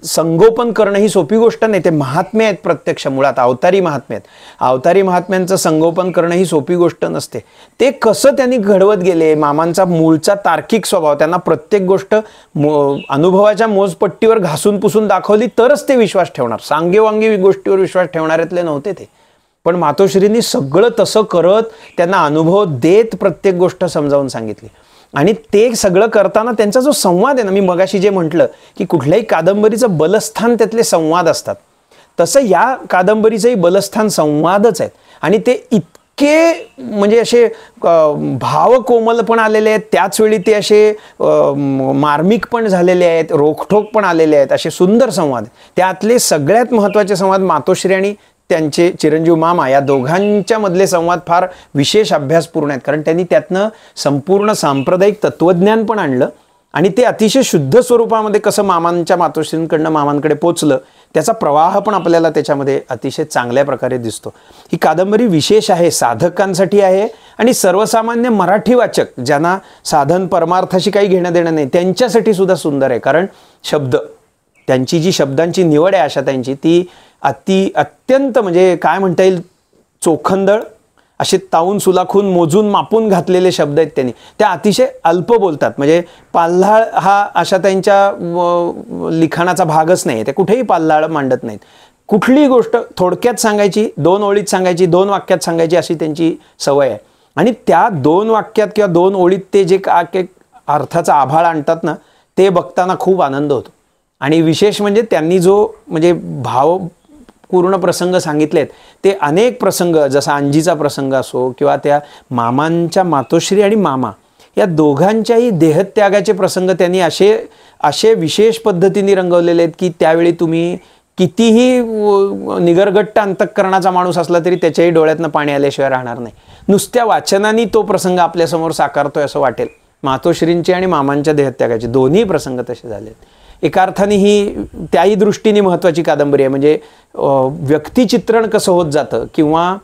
संगोपन करणं ही सोपी गोष्ट नाही. ते महात्मे आहेत, प्रत्यक्ष मुळात अवतारी महात्मे आहेत. अवतारी महात्म्यांचं संगोपन करणं ही सोपी गोष्ट नसते. ते कसं त्यांनी घडवत गेले, मामांचा मूळचा तार्किक स्वभाव, त्यांना प्रत्येक गोष्ट अनुभवाच्या मोजपट्टीवर घासून पुसून दाखवली तरच ते विश्वास ठेवणार. सांगेवांगी गोष्टीवर विश्वास ठेवणाऱ्यातले नव्हते ते. पण मातोश्रींनी सगळं तसं करत त्यांना अनुभव देत प्रत्येक गोष्ट समजावून सांगितली. आणि ते सगळं करताना त्यांचा जो संवाद आहे ना, मी मगाशी जे म्हटलं की कुठल्याही कादंबरीचं बलस्थान त्यातले संवाद असतात, तसं या कादंबरीचंही बलस्थान संवादच आहेत. आणि ते इतके म्हणजे असे भावकोमल पण आलेले आहेत, त्याचवेळी ते असे मार्मिक पण झालेले आहेत, रोखठोक पण आलेले आहेत, असे सुंदर संवाद. त्यातले सगळ्यात महत्त्वाचे संवाद मातोश्री आणि त्यांचे चिरंजीव मामा या दोघांच्या मधले संवाद फार विशेष अभ्यासपूर्ण आहेत. कारण त्यांनी त्यातनं संपूर्ण सांप्रदायिक तत्वज्ञान पण आणलं आणि ते अतिशय शुद्ध स्वरूपामध्ये कसं मामांच्या मातोश्रींकडनं मामांकडे पोचलं त्याचा प्रवाह पण आपल्याला त्याच्यामध्ये अतिशय चांगल्या प्रकारे दिसतो. ही कादंबरी विशेष आहे, साधकांसाठी आहे आणि सर्वसामान्य मराठी वाचक ज्यांना साधन परमार्थाशी काही घेणं देणं नाही त्यांच्यासाठी सुद्धा सुंदर आहे. कारण शब्द, त्यांची जी शब्दांची निवड आहे आशाताईंची, ती अत्यंत म्हणजे काय म्हणता येईल, चोखंदळ असे तावून सुलाखून मोजून मापून घातलेले शब्द आहेत त्यांनी. त्या अतिशय अल्प बोलतात. म्हणजे पाल्हाळ हा आशाताईंच्या लिखाणाचा भागच नाही, ते कुठेही पाल्हाळ मांडत नाहीत. कुठलीही गोष्ट थोडक्यात सांगायची, 2 ओळीत सांगायची, 2 वाक्यात सांगायची, अशी त्यांची सवय आहे. आणि त्या 2 वाक्यात किंवा 2 ओळीत ते जे अर्थाचा आभाळ आणतात ना, ते बघताना खूप आनंद होतो. आणि विशेष म्हणजे त्यांनी जो म्हणजे भावपूर्ण प्रसंग सांगितलेत ते अनेक प्रसंग, जसा अंजीचा प्रसंग असो किंवा त्या मामांच्या मातोश्री आणि मामा या दोघांच्याही देहत्यागाचे प्रसंग त्यांनी असे विशेष पद्धतीने रंगवलेले आहेत की त्यावेळी तुम्ही कितीही निगरगट्ट अंतःकरणाचा माणूस असला तरी त्याच्याही डोळ्यातनं पाणी आल्याशिवाय राहणार नाही. नुसत्या वाचनाने तो प्रसंग आपल्यासमोर साकारतोय असं वाटेल. मातोश्रींचे आणि मामांच्या देहत्यागाचे दोन्ही प्रसंग तसे झालेत. एका अर्थाने ही त्याही दृष्टीने महत्त्वाची कादंबरी आहे. म्हणजे व्यक्तिचित्रण कसं होत जातं किंवा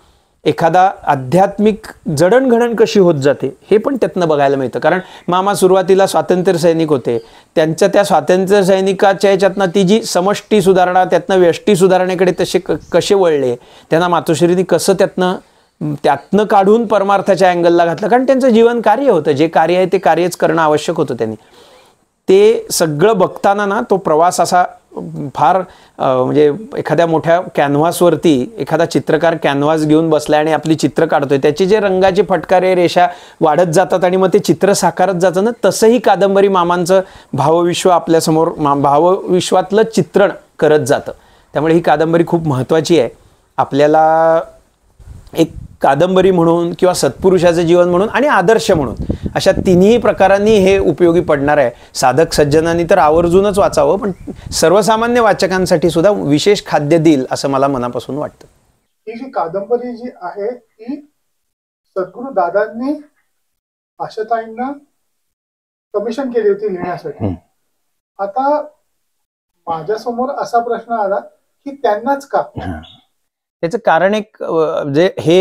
एखादा आध्यात्मिक जडणघडण कशी होत जाते हे पण त्यातनं बघायला मिळतं. कारण मामा सुरुवातीला स्वातंत्र्य सैनिक होते, त्यांच्या त्या स्वातंत्र्य सैनिकाच्या ह्याच्यातनं ती जी समष्टी सुधारणा त्यातनं व्यष्टी सुधारणेकडे तसे कसे वळले, त्यांना मातोश्रींनी कसं त्यातनं काढून परमार्थाच्या अँगलला घातलं. कारण त्यांचं जीवन कार्य होतं, जे कार्य आहे ते कार्यच करणं आवश्यक होतं त्यांनी. ते सगळं बघताना ना तो प्रवास असा फार म्हणजे एखाद्या मोठ्या कॅनव्हासवरती एखादा चित्रकार कॅनव्हास घेऊन बसलाय आणि आपली चित्र काढतोय, त्याचे जे रंगाचे फटकारे रेषा वाढत जातात आणि मग ते चित्र साकारत जातं ना, तसंही कादंबरी मामांचं भावविश्व आपल्यासमोर भावविश्वातलं चित्रण करत जातं. त्यामुळे ही कादंबरी खूप महत्त्वाची आहे आपल्याला, एक कादंबरी म्हणून किंवा सत्पुरुषाचं जीवन म्हणून आणि आदर्श म्हणून अशा तिन्ही प्रकारांनी हे उपयोगी पडणार आहे. साधक सज्जनांनी तर आवर्जूनच वाचावं, पण सर्वसामान्य वाचकांसाठी सुद्धा विशेष खाद्य देईल असं मला मनापासून वाटतं. ही जी कादंबरी जी आहे ती सद्गुरू दादांनी आशाताईंना कमिशन केली होती लिहिण्यासाठी. आता माझ्यासमोर असा प्रश्न आला की त्यांनाच का? त्याचं कारण एक जे हे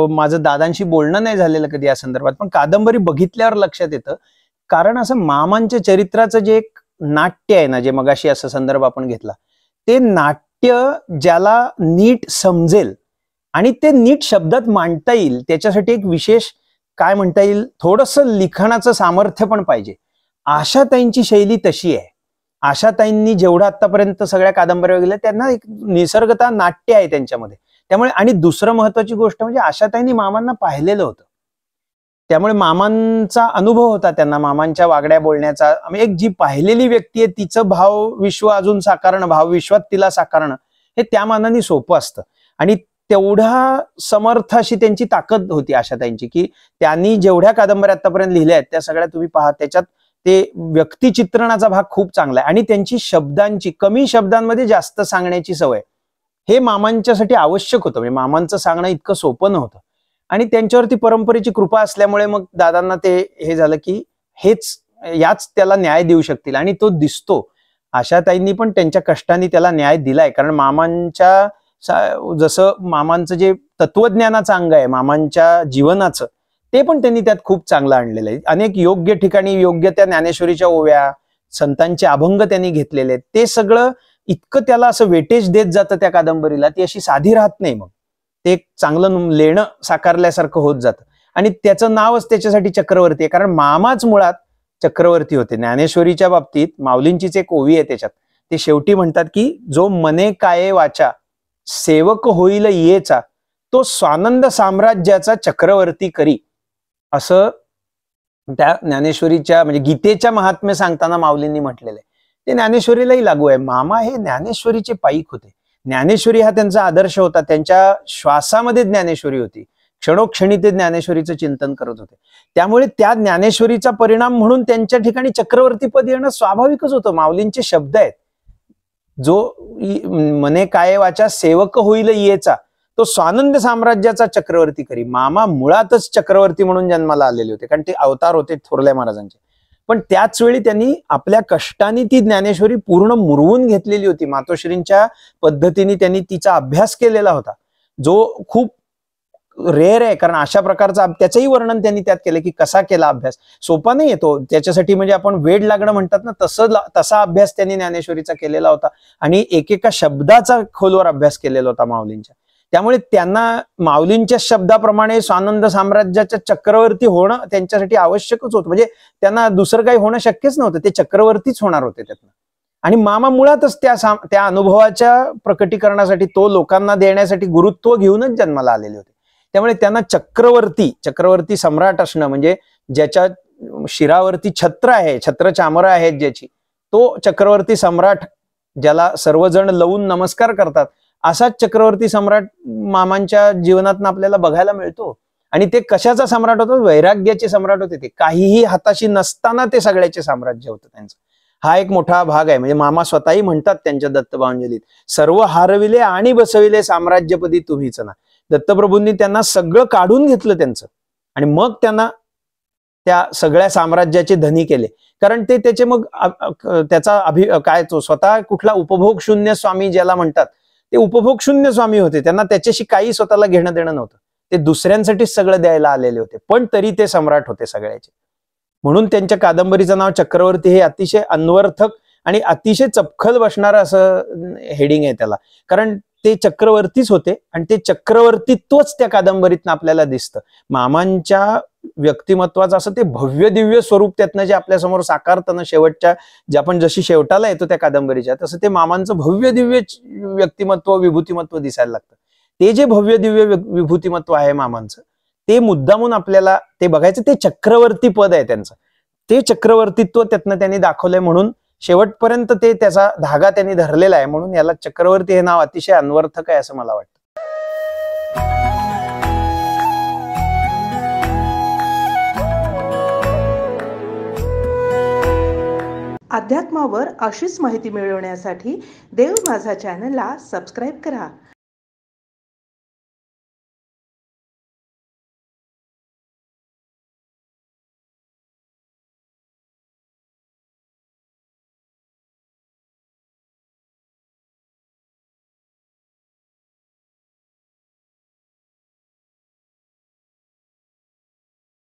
माझं दादांशी बोलणं नाही झालेलं कधी या संदर्भात, पण कादंबरी बघितल्यावर लक्षात येतं. कारण असं मामांच्या चरित्राचं जे एक नाट्य आहे ना, जे मगाशी असं संदर्भ आपण घेतला, ते नाट्य ज्याला नीट समजेल आणि ते नीट शब्दात मांडता येईल त्याच्यासाठी एक विशेष काय म्हणता येईल थोडंसं लिखाणाचं सामर्थ्य पण पाहिजे. आशाताईंची शैली तशी आहे. आशाताईंनी जेवढं आतापर्यंत सगळ्या कादंबऱ्या वगैरे त्यांना एक निसर्गता नाट्य आहे त्यांच्यामध्ये. त्यामुळे आणि दुसरं महत्वाची गोष्ट म्हणजे आशाताईंनी मामांना पाहिलेलं होतं, त्यामुळे मामांचा अनुभव होता त्यांना, मामांच्या वागड्या बोलण्याचा. एक जी पाहिलेली व्यक्ती आहे तिचं भावविश्व अजून साकारणं, भावविश्वात तिला साकारणं हे त्या मानाने सोपं असतं. आणि तेवढा समर्थ अशी त्यांची ताकद होती आशाताईंची, की त्यांनी जेवढ्या कादंबऱ्या आतापर्यंत लिहिल्या आहेत त्या सगळ्या तुम्ही पहा, त्याच्यात ते व्यक्तिचित्रणाचा भाग खूप चांगला आहे आणि त्यांची शब्दांची कमी शब्दांमध्ये जास्त सांगण्याची सवय हे मामांच्यासाठी आवश्यक होतं. म्हणजे मामांचं सांगणं इतकं सोपं नव्हतं आणि त्यांच्यावरती परंपरेची कृपा असल्यामुळे मग दादांना ते हे झालं की याच त्याला न्याय देऊ शकतील आणि तो दिसतो. आशाताईंनी पण त्यांच्या कष्टांनी त्याला न्याय दिलाय. कारण मामांच्या जसं मामांचं जे तत्वज्ञानाचं अंग आहे मामांच्या जीवनाचं, ते पण त्यांनी त्यात खूप चांगलं आणलेलं आहे. अनेक योग्य ठिकाणी योग्य त्या ज्ञानेश्वरीच्या ओव्या, संतांचे अभंग त्यांनी घेतलेले आहेत. ते सगळं इतकं त्याला असं वेटेज देत जातं त्या कादंबरीला, ती अशी साधी राहत नाही. मग ते एक चांगलं लेणं साकारल्यासारखं होत जातं आणि त्याचं नावच त्याच्यासाठी चक्रवर्ती आहे. कारण मामाच मुळात चक्रवर्ती होते. ज्ञानेश्वरीच्या बाबतीत माऊलींचीच एक ओवी आहे त्याच्यात, ते शेवटी म्हणतात की जो मने काये वाचा सेवक होईल येचा, तो स्वानंद साम्राज्याचा चक्रवर्ती करी, असं त्या ज्ञानेश्वरीच्या म्हणजे गीतेच्या महात्म्य सांगताना माऊलींनी म्हटलेलं आहे. ते ज्ञानेश्वरीलाही लागू आहे. मामा हे ज्ञानेश्वरीचे पाईक होते. ज्ञानेश्वरी हा त्यांचा आदर्श होता. त्यांच्या श्वासामध्ये ज्ञानेश्वरी होती. क्षणोक्षणी ते ज्ञानेश्वरीचं चिंतन करत होते. त्यामुळे त्या ज्ञानेश्वरीचा परिणाम म्हणून त्यांच्या ठिकाणी चक्रवर्ती पद येणं स्वाभाविकच होतं. माऊलींचे शब्द आहेत, जो मने काय वाचा सेवक होईल येचा, तो स्वानंद साम्राज्याचा चक्रवर्ती करी. मामा मुळातच चक्रवर्ती म्हणून जन्माला आलेले होते, कारण ते अवतार होते थोरल्या महाराजांचे. पण त्याच वेळी त्यांनी आपल्या कष्टाने ती ज्ञानेश्वरी पूर्ण मुरवून घेतलेली होती. मातोश्रींच्या पद्धतीने त्यांनी तिचा अभ्यास केलेला होता, जो खूप रेअर आहे. कारण अशा प्रकारचा त्याचंही वर्णन त्यांनी त्यात केलं की कसा केला अभ्यास. सोपा नाही येतो त्याच्यासाठी, म्हणजे आपण वेड लागणं म्हणतात ना, तसा अभ्यास त्यांनी ज्ञानेश्वरीचा केलेला होता आणि एकेका शब्दाचा खोलवर अभ्यास केलेला होता माऊलींच्या. त्यामुळे त्यांना माऊलींच्या शब्दाप्रमाणे स्वानंद साम्राज्याच्या चक्रवर्ती होणं त्यांच्यासाठी आवश्यकच होतं. म्हणजे त्यांना दुसरं काही होणं शक्यच नव्हतं, ते चक्रवर्तीच होणार होते त्यातनं. आणि मामा मुळातच त्या अनुभवाच्या प्रकटीकरणासाठी, तो लोकांना देण्यासाठी गुरुत्व घेऊनच जन्माला आलेले होते. त्यामुळे त्यांना चक्रवर्ती सम्राट असणं, म्हणजे ज्याच्या शिरावरती छत्र आहे, छत्र चामरं आहेत ज्याची, तो चक्रवर्ती सम्राट, ज्याला सर्वजण लवून नमस्कार करतात, असाच चक्रवर्ती सम्राट मामांच्या जीवनातून आपल्याला बघायला मिळतो. आणि ते कशाचा सम्राट होता? वैराग्याचे सम्राट होते. ते काहीही हाताशी नसताना ते सगळ्याचे साम्राज्य होतं त्यांचं. हा एक मोठा भाग आहे. म्हणजे मामा स्वतःही म्हणतात त्यांच्या दत्तभावांजलीत, सर्व हारविले आणि बसविले साम्राज्यपदी तुम्हीच ना. दत्तप्रभूंनी त्यांना सगळं काढून घेतलं त्यांचं आणि मग त्यांना त्या सगळ्या साम्राज्याचे धनी केले. कारण ते त्याचे मग त्याचा काय तो स्वतः कुठला उपभोग शून्य स्वामी ज्याला म्हणतात, ते उपभोग शून्य स्वामी होते. त्यांना त्याच्याशी काही स्वतःला घेणं देणं नव्हतं. ते दुसऱ्यांसाठीच सगळं द्यायला आलेले होते, पण तरी ते सम्राट होते सगळ्याचे. म्हणून त्यांच्या कादंबरीचं नाव चक्रवर्ती हे अतिशय अन्वर्थक आणि अतिशय चपखल बसणारं असं हेडिंग आहे त्याला. कारण ते चक्रवर्तीच होते आणि ते चक्रवर्तीत्वच त्या कादंबरीतनं आपल्याला दिसतं. मामांच्या व्यक्तिमत्वाचं असं ते भव्य दिव्य स्वरूप त्यातनं जे आपल्यासमोर साकारतं ना, शेवटच्या जे आपण जशी शेवटाला येतो त्या कादंबरीच्या, तसं ते मामांचं भव्य दिव्य व्यक्तिमत्व विभूतिमत्व दिसायला लागतं. ते जे भव्य दिव्य विभूतिमत्व आहे मामांचं, ते मुद्दामून आपल्याला ते बघायचं. ते चक्रवर्ती पद आहे त्यांचं, ते चक्रवर्तीत्व त्यातनं त्यांनी दाखवलंय. म्हणून शेवटपर्यंत ते त्याचा धागा त्यांनी धरलेला आहे. म्हणून याला चक्रवर्ती हे नाव अतिशय अन्वर्थक आहे असं मला वाटतं. अध्यात्मावर अशीच माहिती मिळवण्यासाठी देव माझा चॅनलला सबस्क्राईब करा.